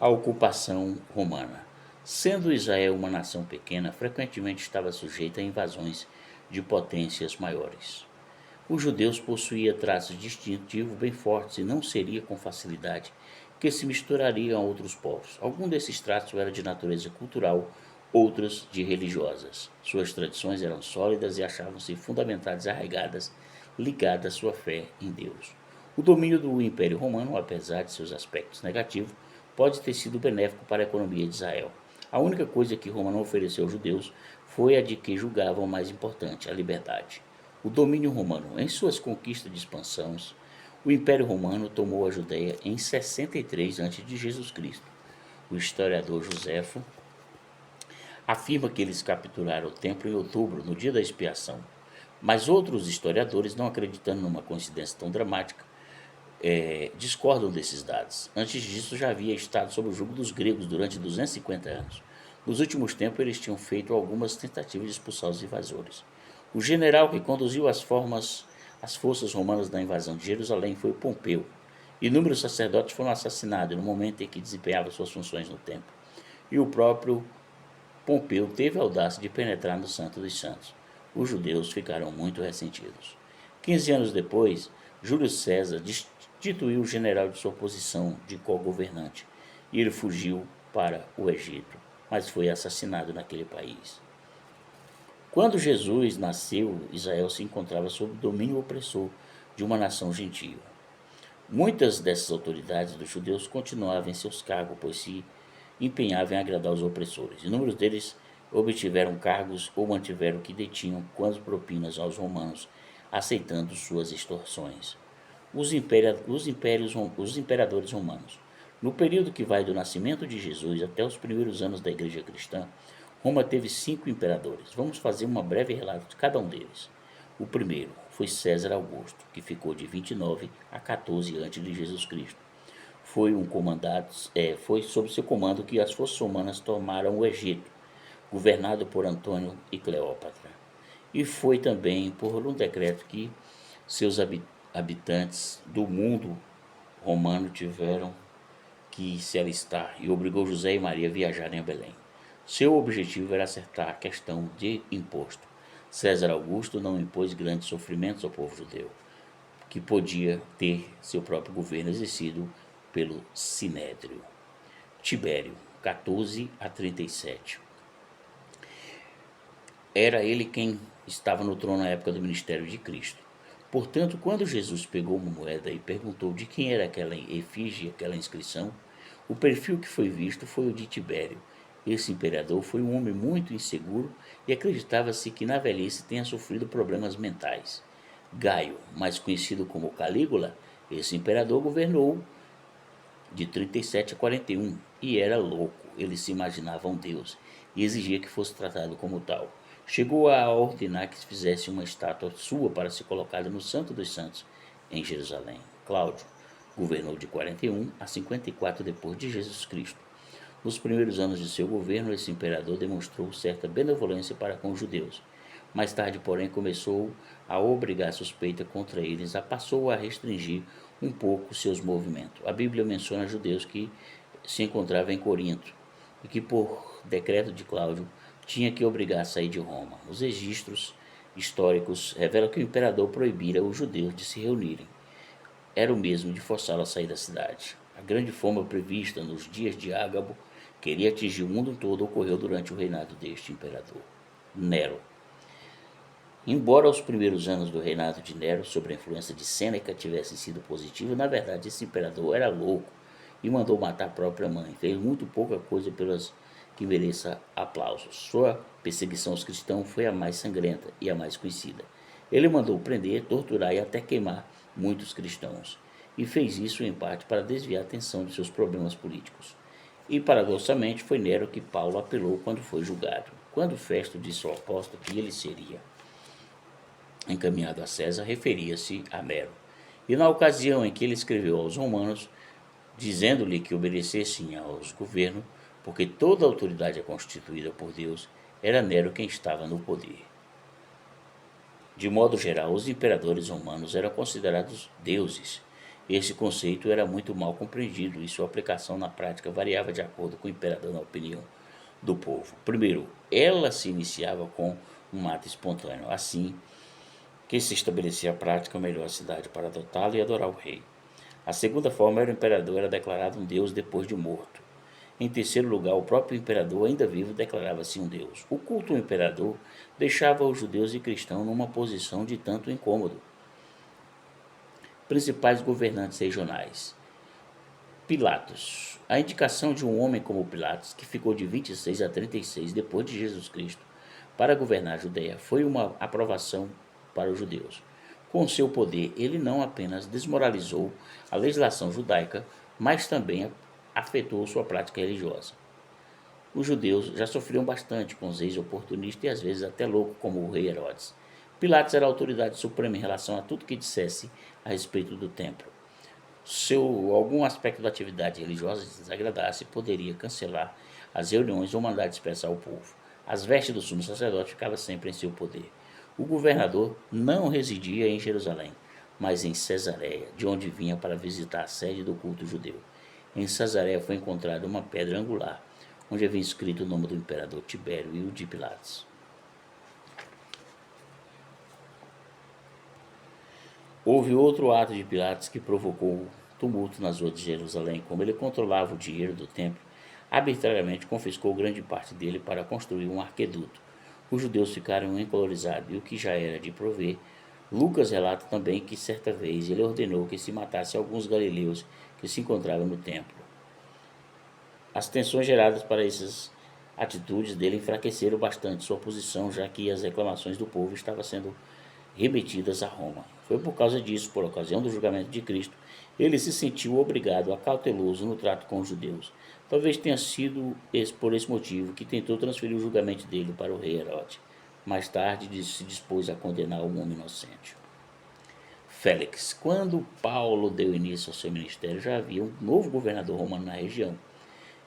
A ocupação romana. Sendo Israel uma nação pequena, frequentemente estava sujeita a invasões de potências maiores. Os judeus possuíam traços distintivos bem fortes e não seria com facilidade que se misturariam a outros povos. Alguns desses traços eram de natureza cultural, outros de religiosas. Suas tradições eram sólidas e achavam-se fundamentadas e arraigadas, ligadas à sua fé em Deus. O domínio do Império Romano, apesar de seus aspectos negativos, pode ter sido benéfico para a economia de Israel. A única coisa que Roma não ofereceu aos judeus foi a de que julgavam mais importante, a liberdade. O domínio romano. Em suas conquistas de expansão, o Império Romano tomou a Judéia em 63 a.C. O historiador Joséfo afirma que eles capturaram o templo em outubro, no dia da expiação. Mas outros historiadores, não acreditando numa coincidência tão dramática, discordam desses dados. Antes disso, já havia estado sob o jugo dos gregos durante 250 anos. Nos últimos tempos, eles tinham feito algumas tentativas de expulsar os invasores. O general que conduziu as forças romanas na invasão de Jerusalém foi Pompeu. Inúmeros sacerdotes foram assassinados no momento em que desempenhavam suas funções no templo. E o próprio Pompeu teve a audácia de penetrar no Santo dos Santos. Os judeus ficaram muito ressentidos. 15 anos depois, Júlio César destituiu o general de sua posição de co-governante e ele fugiu para o Egito, mas foi assassinado naquele país. Quando Jesus nasceu, Israel se encontrava sob domínio opressor de uma nação gentil. Muitas dessas autoridades dos judeus continuavam em seus cargos, pois se empenhavam em agradar os opressores. Inúmeros deles obtiveram cargos ou mantiveram o que detinham quanto propinas aos romanos, aceitando suas extorsões. Os imperadores romanos. No período que vai do nascimento de Jesus até os primeiros anos da Igreja Cristã, Roma teve 5 imperadores. Vamos fazer uma breve relato de cada um deles. O primeiro foi César Augusto, que ficou de 29 a 14 antes de Jesus Cristo. Foi sob seu comando que as forças romanas tomaram o Egito, governado por Antônio e Cleópatra. E foi também por um decreto que seus habitantes do mundo romano tiveram que se alistar e obrigou José e Maria a viajarem a Belém. Seu objetivo era acertar a questão de imposto. César Augusto não impôs grandes sofrimentos ao povo judeu, que podia ter seu próprio governo exercido pelo Sinédrio. Tibério, 14 a 37. Era ele quem estava no trono na época do ministério de Cristo. Portanto, quando Jesus pegou uma moeda e perguntou de quem era aquela efígie, aquela inscrição, o perfil que foi visto foi o de Tibério. Esse imperador foi um homem muito inseguro e acreditava-se que na velhice tenha sofrido problemas mentais. Gaio, mais conhecido como Calígula, esse imperador governou de 37 a 41 e era louco. Ele se imaginava um deus e exigia que fosse tratado como tal. Chegou a ordenar que se fizesse uma estátua sua para ser colocada no Santo dos Santos, em Jerusalém. Cláudio governou de 41 a 54 depois de Jesus Cristo. Nos primeiros anos de seu governo, esse imperador demonstrou certa benevolência para com os judeus. Mais tarde, porém, começou a obrigar suspeita contra eles, passou a restringir um pouco seus movimentos. A Bíblia menciona judeus que se encontravam em Corinto e que, por decreto de Cláudio, tinha que obrigar a sair de Roma. Os registros históricos revelam que o imperador proibira os judeus de se reunirem. Era o mesmo de forçá-los a sair da cidade. A grande fome prevista nos dias de Ágabo, que iria atingir o mundo todo, ocorreu durante o reinado deste imperador, Nero. Embora os primeiros anos do reinado de Nero, sob a influência de Sêneca, tivessem sido positivos, na verdade esse imperador era louco e mandou matar a própria mãe. Fez muito pouca coisa pelas que mereça aplausos. Sua perseguição aos cristãos foi a mais sangrenta e a mais conhecida. Ele mandou prender, torturar e até queimar muitos cristãos. E fez isso em parte para desviar a atenção de seus problemas políticos. E paradoxalmente foi Nero que Paulo apelou quando foi julgado. Quando Festo disse ao apóstolo que ele seria encaminhado a César, referia-se a Nero. E na ocasião em que ele escreveu aos romanos, dizendo-lhe que obedecessem aos governos, porque toda a autoridade é constituída por Deus, era Nero quem estava no poder. De modo geral, os imperadores romanos eram considerados deuses. Esse conceito era muito mal compreendido e sua aplicação na prática variava de acordo com o imperador na opinião do povo. Primeiro, ela se iniciava com um ato espontâneo, assim que se estabelecia a prática melhor a cidade para adotá-lo e adorar o rei. A segunda forma era o imperador era declarado um deus depois de morto. Em terceiro lugar, o próprio imperador, ainda vivo, declarava-se um deus. O culto ao imperador deixava os judeus e cristãos numa posição de tanto incômodo. Principais governantes regionais. Pilatos. A indicação de um homem como Pilatos, que ficou de 26 a 36 depois de Jesus Cristo, para governar a Judéia, foi uma aprovação para os judeus. Com seu poder, ele não apenas desmoralizou a legislação judaica, mas também afetou sua prática religiosa. Os judeus já sofriam bastante com os reis oportunistas e às vezes até loucos como o rei Herodes. Pilatos era a autoridade suprema em relação a tudo que dissesse a respeito do templo. Se algum aspecto da atividade religiosa desagradasse, poderia cancelar as reuniões ou mandar dispersar o povo. As vestes do sumo sacerdote ficavam sempre em seu poder. O governador não residia em Jerusalém, mas em Cesareia, de onde vinha para visitar a sede do culto judeu. Em Cesareia foi encontrada uma pedra angular, onde havia escrito o nome do imperador Tibério e o de Pilatos. Houve outro ato de Pilatos que provocou tumulto nas ruas de Jerusalém. Como ele controlava o dinheiro do templo, arbitrariamente confiscou grande parte dele para construir um arqueduto. Os judeus ficaram encolorizados e o que já era de prover. Lucas relata também que certa vez ele ordenou que se matasse alguns galileus que se encontravam no templo. As tensões geradas para essas atitudes dele enfraqueceram bastante sua posição, já que as reclamações do povo estavam sendo remetidas a Roma. Foi por causa disso, por ocasião do julgamento de Cristo, ele se sentiu obrigado a cauteloso no trato com os judeus. Talvez tenha sido por esse motivo que tentou transferir o julgamento dele para o rei Herodes. Mais tarde se dispôs a condenar um homem inocente. Félix. Quando Paulo deu início ao seu ministério, já havia um novo governador romano na região.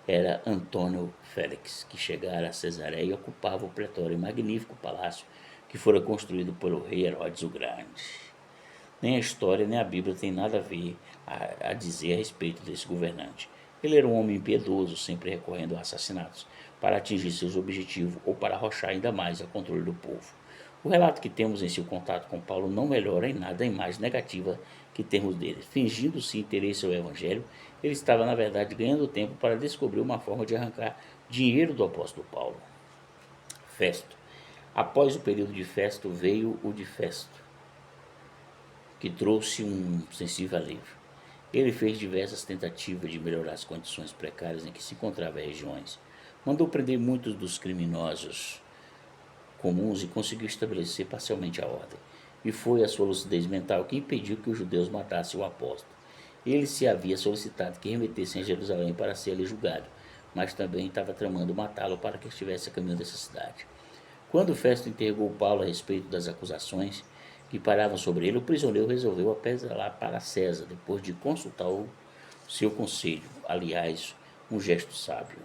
Era Antônio Félix, que chegara a Cesareia e ocupava o pretório e magnífico palácio que fora construído pelo rei Herodes o Grande. Nem a história nem a Bíblia tem nada a ver a dizer a respeito desse governante. Ele era um homem impiedoso, sempre recorrendo a assassinatos para atingir seus objetivos ou para arrochar ainda mais o controle do povo. O relato que temos em seu contato com Paulo não melhora em nada a imagem negativa que temos dele. Fingindo-se interesse ao evangelho, ele estava na verdade ganhando tempo para descobrir uma forma de arrancar dinheiro do apóstolo Paulo. Festo. Após o período de Festo veio o de Festo, que trouxe um sensível alívio. Ele fez diversas tentativas de melhorar as condições precárias em que se encontravam as regiões. Mandou prender muitos dos criminosos comuns e conseguiu estabelecer parcialmente a ordem. E foi a sua lucidez mental que impediu que os judeus matassem o apóstolo. Ele se havia solicitado que remetessem a Jerusalém para ser ali julgado, mas também estava tramando matá-lo para que estivesse a caminho dessa cidade. Quando Festo interrogou Paulo a respeito das acusações que paravam sobre ele, o prisioneiro resolveu apelar para César, depois de consultar o seu conselho. Aliás, um gesto sábio.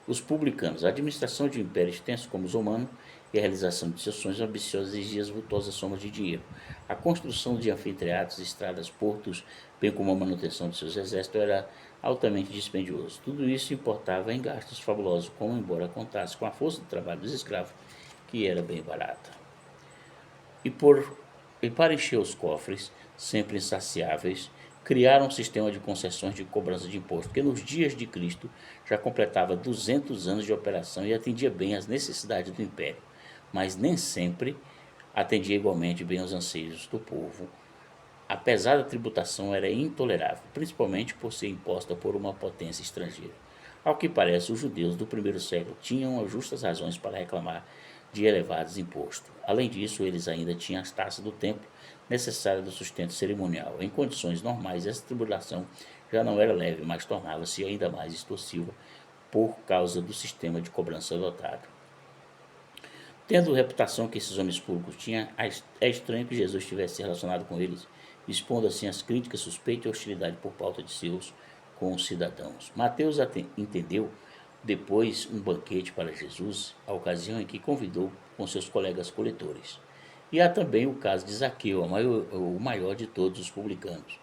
Os publicanos, a administração de um império extenso como os romanos e a realização de seus sonhos ambiciosos exigia vultosas somas de dinheiro. A construção de anfiteatros, estradas, portos, bem como a manutenção de seus exércitos era altamente dispendioso. Tudo isso importava em gastos fabulosos, como embora contasse com a força de trabalho dos escravos, que era bem barata. E para encher os cofres, sempre insaciáveis, criaram um sistema de concessões de cobrança de imposto, que nos dias de Cristo já completava 200 anos de operação e atendia bem às necessidades do império, mas nem sempre atendia igualmente bem aos anseios do povo. A pesada tributação era intolerável, principalmente por ser imposta por uma potência estrangeira. Ao que parece, os judeus do primeiro século tinham justas razões para reclamar de elevados impostos. Além disso, eles ainda tinham as taxas do templo necessárias do sustento cerimonial. Em condições normais, essa tributação já não era leve, mas tornava-se ainda mais extorsiva por causa do sistema de cobrança adotado. Tendo a reputação que esses homens públicos tinham, é estranho que Jesus tivesse se relacionado com eles, expondo assim as críticas, suspeita e hostilidade por pauta de seus concidadãos. Mateus entendeu depois um banquete para Jesus, a ocasião em que convidou com seus colegas coletores. E há também o caso de Zaqueu, o maior de todos os publicanos,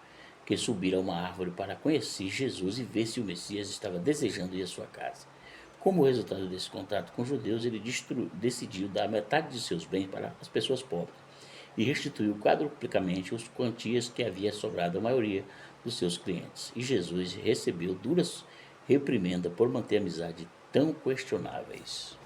que subir a uma árvore para conhecer Jesus e ver se o Messias estava desejando ir à sua casa. Como resultado desse contato com os judeus, ele decidiu dar metade de seus bens para as pessoas pobres e restituiu quadruplicamente as quantias que havia sobrado à maioria dos seus clientes. E Jesus recebeu duras reprimendas por manter amizade tão questionáveis.